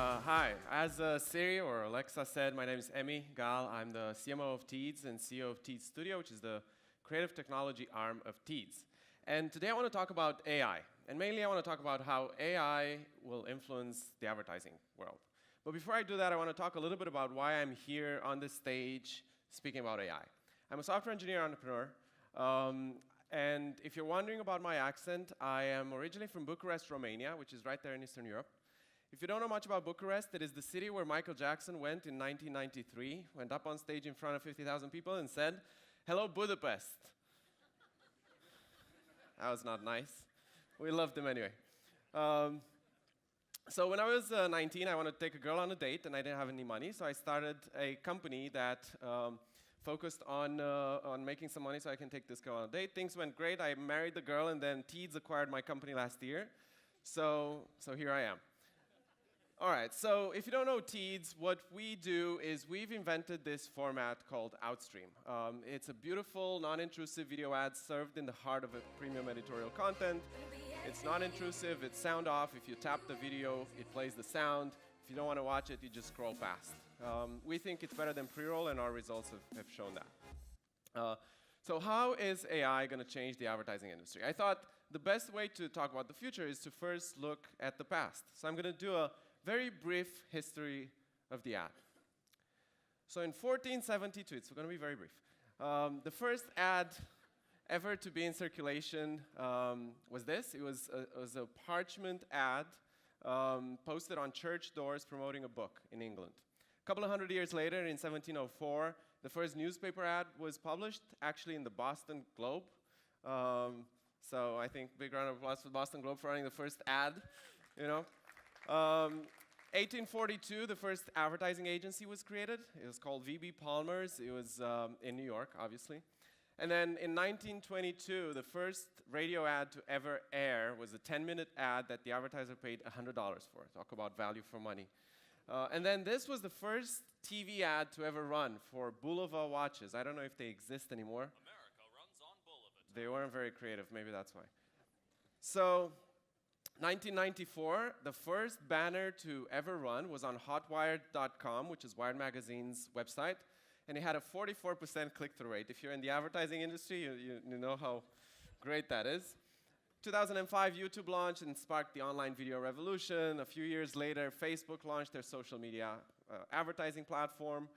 Hi, as Siri or Alexa said, my name is Emmy Gal. I'm the CMO of Teeds and CEO of Teeds Studio, which is the creative technology arm of Teeds. And today I want to talk about AI. And mainly I want to talk about how AI will influence the advertising world. But before I do that, I want to talk a little bit about why I'm here on this stage speaking about AI. I'm a software engineer entrepreneur. And if you're wondering about my accent, I am originally from Bucharest, Romania, which is right there in Eastern Europe. If you don't know much about Bucharest, it is the city where Michael Jackson went in 1993, went up on stage in front of 50,000 people and said, "Hello, Budapest." That was not nice. We loved him anyway. So when I was 19, I wanted to take a girl on a date, and I didn't have any money, so I started a company that focused on making some money so I can take this girl on a date. Things went great. I married the girl, and then Teeds acquired my company last year. So here I am. All right, so if you don't know Teeds, what we do is we've invented this format called Outstream. It's a beautiful, non-intrusive video ad served in the heart of a premium editorial content. It's non-intrusive, it's sound off. If you tap the video, it plays the sound. If you don't want to watch it, you just scroll past. We think it's better than pre-roll, and our results have shown that. So how is AI going to change the advertising industry? I thought the best way to talk about the future is to first look at the past. So I'm going to do a very brief history of the ad. So in 1472, it's going to be very brief, the first ad ever to be in circulation was this. It was a parchment ad posted on church doors promoting a book in England. A couple of hundred years later, in 1704, the first newspaper ad was published, actually in the Boston Globe. So I think big round of applause for the Boston Globe for running the first ad, you know. 1842, the first advertising agency was created. It was called V.B. Palmer's. It was in New York, obviously. And then in 1922, the first radio ad to ever air was a 10-minute ad that the advertiser paid $100 for. Talk about value for money. And then this was the first TV ad to ever run for Bulova watches. I don't know if they exist anymore. America runs on Bulova. They weren't very creative, maybe that's why. So 1994, the first banner to ever run was on hotwired.com, which is Wired Magazine's website, and it had a 44% click-through rate. If you're in the advertising industry, you know how great that is. 2005, YouTube launched and sparked the online video revolution. A few years later, Facebook launched their social media advertising platform.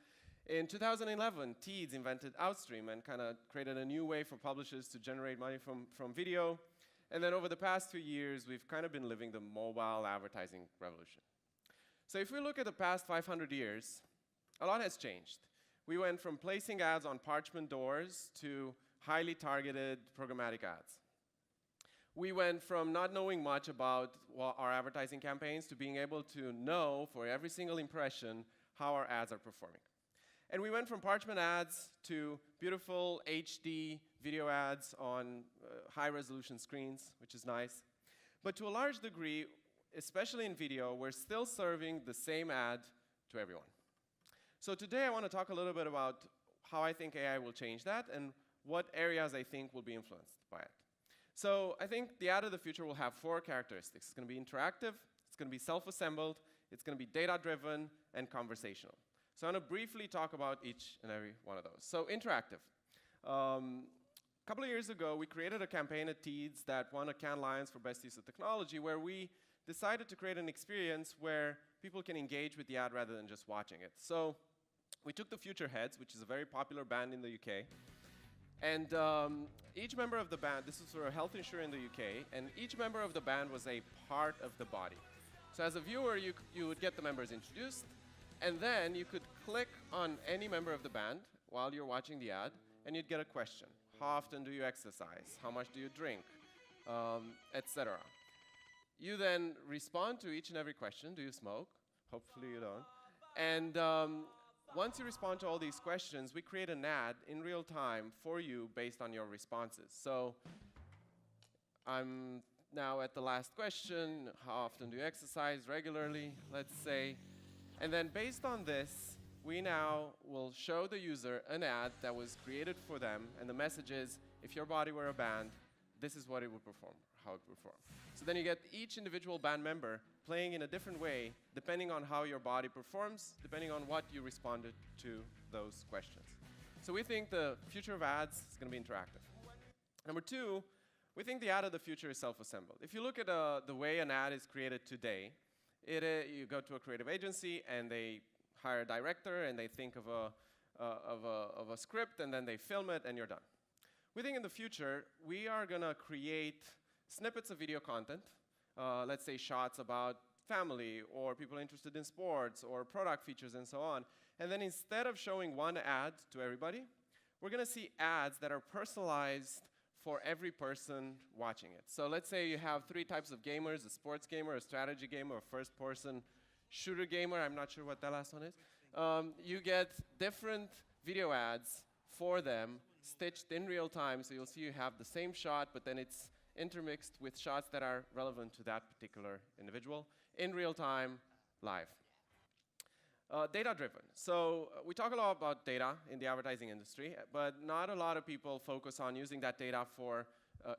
In 2011, Teeds invented Outstream and kind of created a new way for publishers to generate money from video. And then over the past 2 years, we've kind of been living the mobile advertising revolution. So if we look at the past 500 years, a lot has changed. We went from placing ads on parchment doors to highly targeted programmatic ads. We went from not knowing much about our advertising campaigns to being able to know for every single impression how our ads are performing. And we went from parchment ads to beautiful HD video ads on high-resolution screens, which is nice. But to a large degree, especially in video, we're still serving the same ad to everyone. So today I want to talk a little bit about how I think AI will change that and what areas I think will be influenced by it. So I think the ad of the future will have 4 characteristics. It's going to be interactive, it's going to be self-assembled, it's going to be data-driven, and conversational. So I want to briefly talk about each and every one of those. So interactive. A couple of years ago, we created a campaign at Teeds that won a Cannes Lions for Best Use of Technology, where we decided to create an experience where people can engage with the ad rather than just watching it. So we took the Future Heads, which is a very popular band in the UK, and each member of the band, this is for a health insurer in the UK, and each member of the band was a part of the body. So as a viewer, you would get the members introduced, and then you could click on any member of the band while you're watching the ad, and you'd get a question. How often do you exercise? How much do you drink? Etc. You then respond to each and every question. Do you smoke? Hopefully you don't. And once you respond to all these questions, we create an ad in real time for you based on your responses. So I'm now at the last question. How often do you exercise? Regularly, let's say. And then based on this, we now will show the user an ad that was created for them. And the message is, if your body were a band, this is what it would perform, how it would perform. So then you get each individual band member playing in a different way, depending on how your body performs, depending on what you responded to those questions. So we think the future of ads is going to be interactive. Number two, we think the ad of the future is self-assembled. If you look at the way an ad is created today, you go to a creative agency and they hire a director and they think of a script and then they film it and you're done. We think in the future, we are going to create snippets of video content, let's say shots about family or people interested in sports or product features and so on. And then instead of showing one ad to everybody, we're going to see ads that are personalized for every person watching it. So let's say you have three types of gamers: a sports gamer, a strategy gamer, a first-person shooter gamer. I'm not sure what that last one is. You get different video ads for them stitched in real time. So you'll see you have the same shot, but then it's intermixed with shots that are relevant to that particular individual in real time, live. Data-driven. So we talk a lot about data in the advertising industry, but not a lot of people focus on using that data for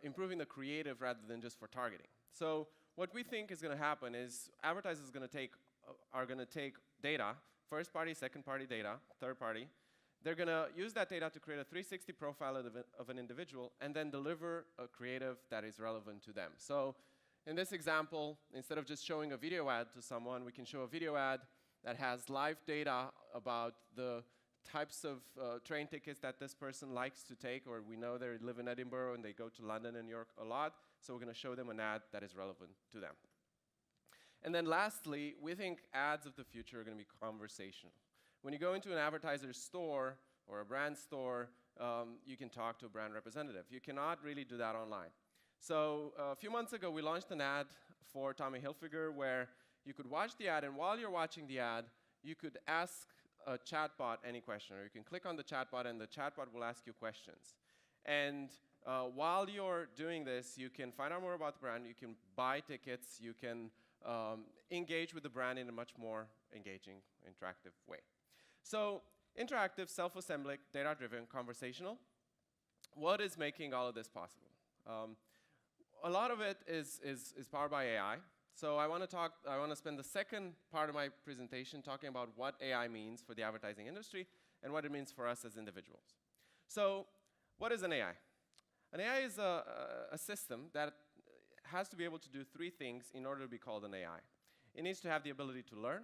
improving the creative rather than just for targeting. So what we think is going to happen is advertisers are going to take data, first-party, second-party data, third-party. They're going to use that data to create a 360 profile of an individual and then deliver a creative that is relevant to them. So in this example, instead of just showing a video ad to someone, we can show a video ad that has live data about the types of train tickets that this person likes to take, or we know they live in Edinburgh and they go to London and New York a lot, so we're going to show them an ad that is relevant to them. And then lastly, we think ads of the future are going to be conversational. When you go into an advertiser's store or a brand store, you can talk to a brand representative. You cannot really do that online. So a few months ago, we launched an ad for Tommy Hilfiger where you could watch the ad, and while you're watching the ad, you could ask a chatbot any question, or you can click on the chatbot, and the chatbot will ask you questions. And while you're doing this, you can find out more about the brand, you can buy tickets, you can engage with the brand in a much more engaging, interactive way. So interactive, self-assembling, data-driven, conversational. What is making all of this possible? A lot of it is powered by AI. So I want to spend the second part of my presentation talking about what AI means for the advertising industry and what it means for us as individuals. So what is an AI? An AI is a system that has to be able to do three things in order to be called an AI. It needs to have the ability to learn,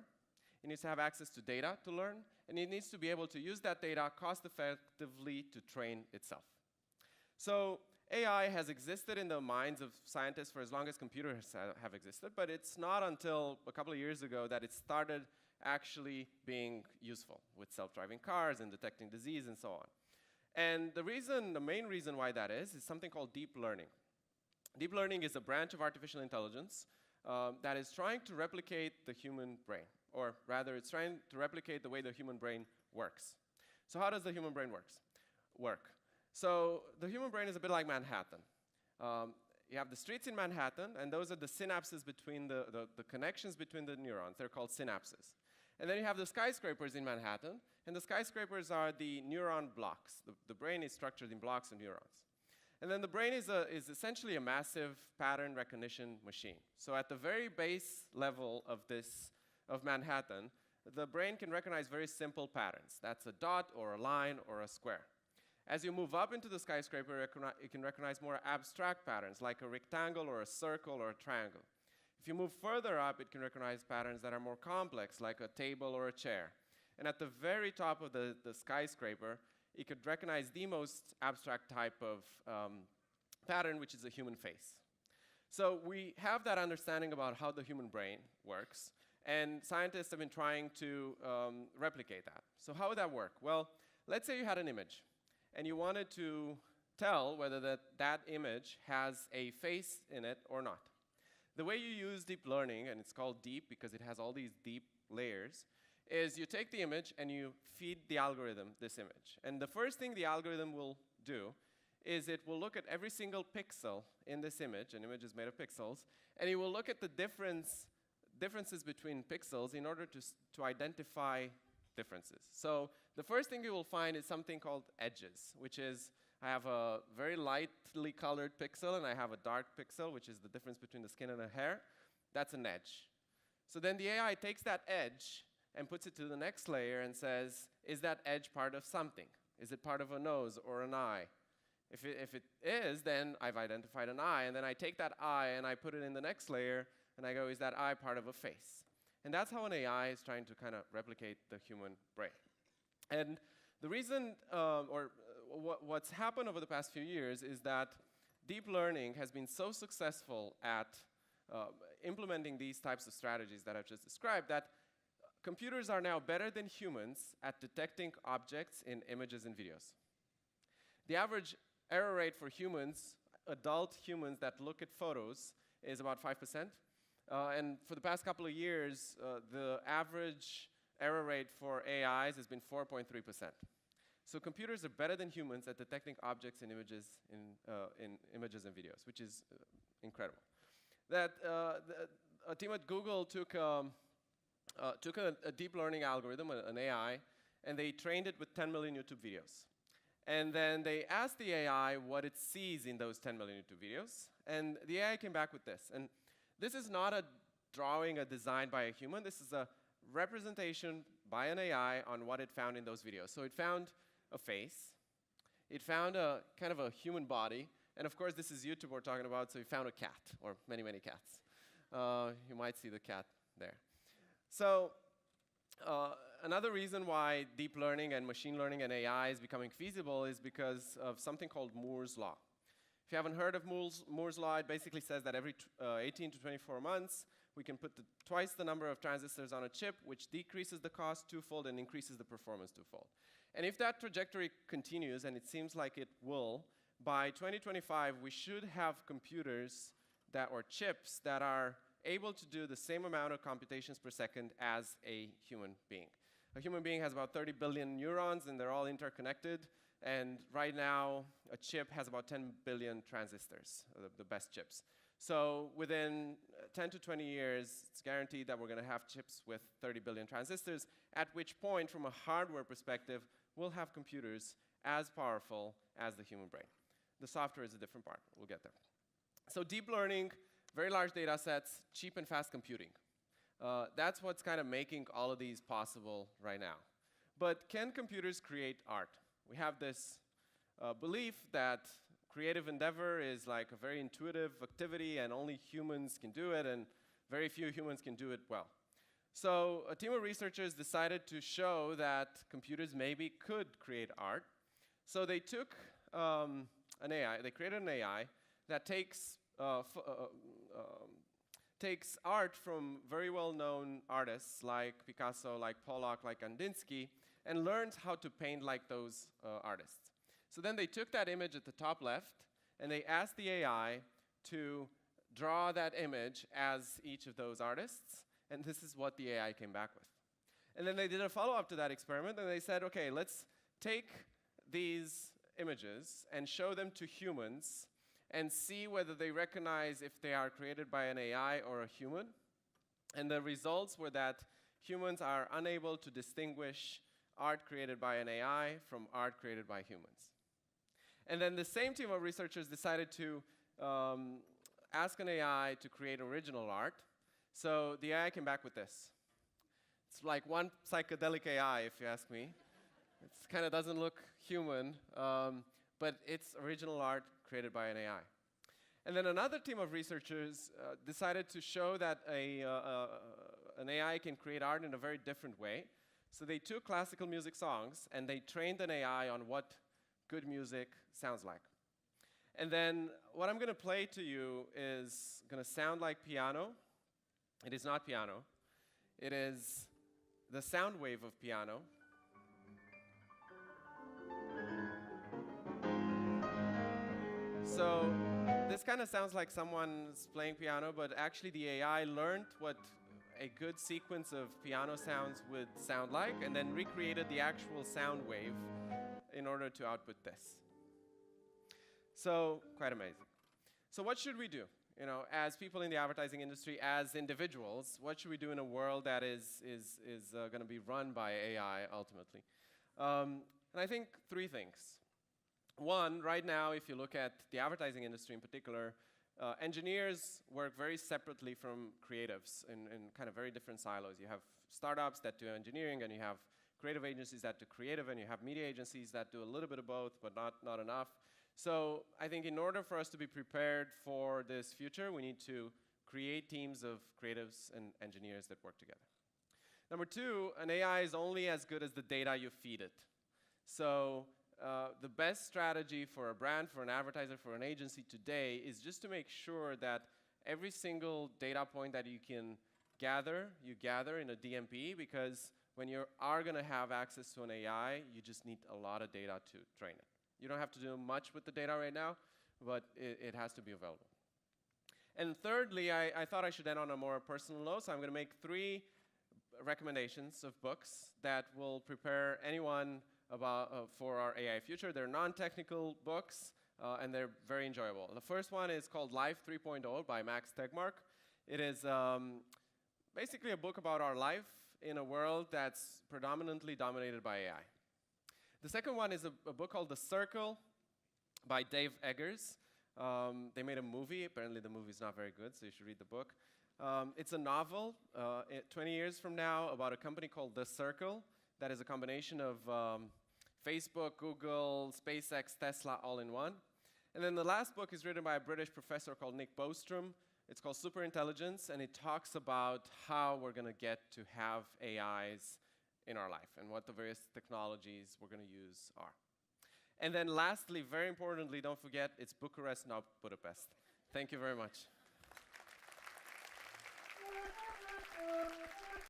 it needs to have access to data to learn, and it needs to be able to use that data cost-effectively to train itself. So AI has existed in the minds of scientists for as long as computers have existed, but it's not until a couple of years ago that it started actually being useful with self-driving cars and detecting disease and so on. And the main reason why that is something called deep learning. Deep learning is a branch of artificial intelligence that is trying to replicate the human brain, or rather, it's trying to replicate the way the human brain works. So how does the human brain work? So the human brain is a bit like Manhattan. You have the streets in Manhattan, and those are the synapses between the connections between the neurons. They're called synapses. And then you have the skyscrapers in Manhattan, and the skyscrapers are the neuron blocks. The brain is structured in blocks of neurons. And then the brain is essentially a massive pattern recognition machine. So at the very base level of Manhattan, the brain can recognize very simple patterns. That's a dot or a line or a square. As you move up into the skyscraper, it can recognize more abstract patterns, like a rectangle or a circle or a triangle. If you move further up, it can recognize patterns that are more complex, like a table or a chair. And at the very top of the skyscraper, it could recognize the most abstract type of pattern, which is a human face. So we have that understanding about how the human brain works, and scientists have been trying to replicate that. So how would that work? Well, let's say you had an image, and you wanted to tell whether that image has a face in it or not. The way you use deep learning, and it's called deep because it has all these deep layers, is you take the image and you feed the algorithm this image. And the first thing the algorithm will do is it will look at every single pixel in this image. An image is made of pixels, and it will look at the differences between pixels in order to identify differences. So the first thing you will find is something called edges, which is I have a very lightly colored pixel, and I have a dark pixel, which is the difference between the skin and the hair. That's an edge. So then the AI takes that edge and puts it to the next layer and says, is that edge part of something? Is it part of a nose or an eye? If it is, then I've identified an eye, and then I take that eye and I put it in the next layer, and I go, is that eye part of a face? And that's how an AI is trying to kind of replicate the human brain. And the reason, what's happened over the past few years is that deep learning has been so successful at implementing these types of strategies that I've just described that computers are now better than humans at detecting objects in images and videos. The average error rate for humans, adult humans that look at photos, is about 5%. And for the past couple of years, the average error rate for AIs has been 4.3%. So computers are better than humans at detecting objects in images images and videos, which is incredible. A team at Google took a deep learning algorithm, an AI, and they trained it with 10 million YouTube videos. And then they asked the AI what it sees in those 10 million YouTube videos, and the AI came back with this. And this is not a drawing, a design by a human. This is a representation by an AI on what it found in those videos. So it found a face. It found a kind of a human body. And of course, this is YouTube we're talking about, so it found a cat, or many, many cats. You might see the cat there. So another reason why deep learning and machine learning and AI is becoming feasible is because of something called Moore's Law. If you haven't heard of Moore's Law, it basically says that every 18 to 24 months, we can put twice the number of transistors on a chip, which decreases the cost twofold and increases the performance twofold. And if that trajectory continues, and it seems like it will, by 2025, we should have computers or chips that are able to do the same amount of computations per second as a human being. A human being has about 30 billion neurons, and they're all interconnected. And right now, a chip has about 10 billion transistors, the best chips. So within 10 to 20 years, it's guaranteed that we're going to have chips with 30 billion transistors, at which point, from a hardware perspective, we'll have computers as powerful as the human brain. The software is a different part. We'll get there. So deep learning, very large data sets, cheap and fast computing. That's what's kind of making all of these possible right now. But can computers create art? We have this belief that creative endeavor is like a very intuitive activity and only humans can do it, and very few humans can do it well. So a team of researchers decided to show that computers maybe could create art. So they took an AI, they created an AI that takes art from very well-known artists like Picasso, like Pollock, like Kandinsky, and learns how to paint like those artists. So then they took that image at the top left, and they asked the AI to draw that image as each of those artists, and this is what the AI came back with. And then they did a follow-up to that experiment, and they said, okay, let's take these images and show them to humans and see whether they recognize if they are created by an AI or a human. And the results were that humans are unable to distinguish art created by an AI from art created by humans. And then the same team of researchers decided to ask an AI to create original art. So the AI came back with this. It's like one psychedelic AI, if you ask me. It kind of doesn't look human, but it's original art created by an AI. And then another team of researchers decided to show that an AI can create art in a very different way. So they took classical music songs, and they trained an AI on what good music sounds like. And then what I'm going to play to you is going to sound like piano. It is not piano. It is the sound wave of piano. So this kind of sounds like someone's playing piano, but actually the AI learned what a good sequence of piano sounds would sound like, and then recreated the actual sound wave in order to output this. So quite amazing. So what should we do? You know, as people in the advertising industry, as individuals, what should we do in a world that is going to be run by AI ultimately? And I think three things. One, right now, if you look at the advertising industry in particular, engineers work very separately from creatives in kind of very different silos. You have startups that do engineering, and you have creative agencies that do creative, and you have media agencies that do a little bit of both, but not enough. So I think in order for us to be prepared for this future, we need to create teams of creatives and engineers that work together. Number two, an AI is only as good as the data you feed it. So the best strategy for a brand, for an advertiser, for an agency today is just to make sure that every single data point that you can gather, you gather in a DMP, because when you are going to have access to an AI, you just need a lot of data to train it. You don't have to do much with the data right now, but it has to be available. And thirdly, I thought I should end on a more personal note, so I'm going to make 3 recommendations of books that will prepare anyone for our AI future. They're non-technical books, and they're very enjoyable. The first one is called Life 3.0 by Max Tegmark. It is basically a book about our life in a world that's predominantly dominated by AI. The second one is a book called The Circle by Dave Eggers. They made a movie. Apparently the movie is not very good, so you should read the book. It's a novel, 20 years from now, about a company called The Circle that is a combination of Facebook, Google, SpaceX, Tesla, all in one. And then the last book is written by a British professor called Nick Bostrom. It's called Superintelligence, and it talks about how we're going to get to have AIs in our life and what the various technologies we're going to use are. And then lastly, very importantly, don't forget, it's Bucharest, not Budapest. Thank you very much.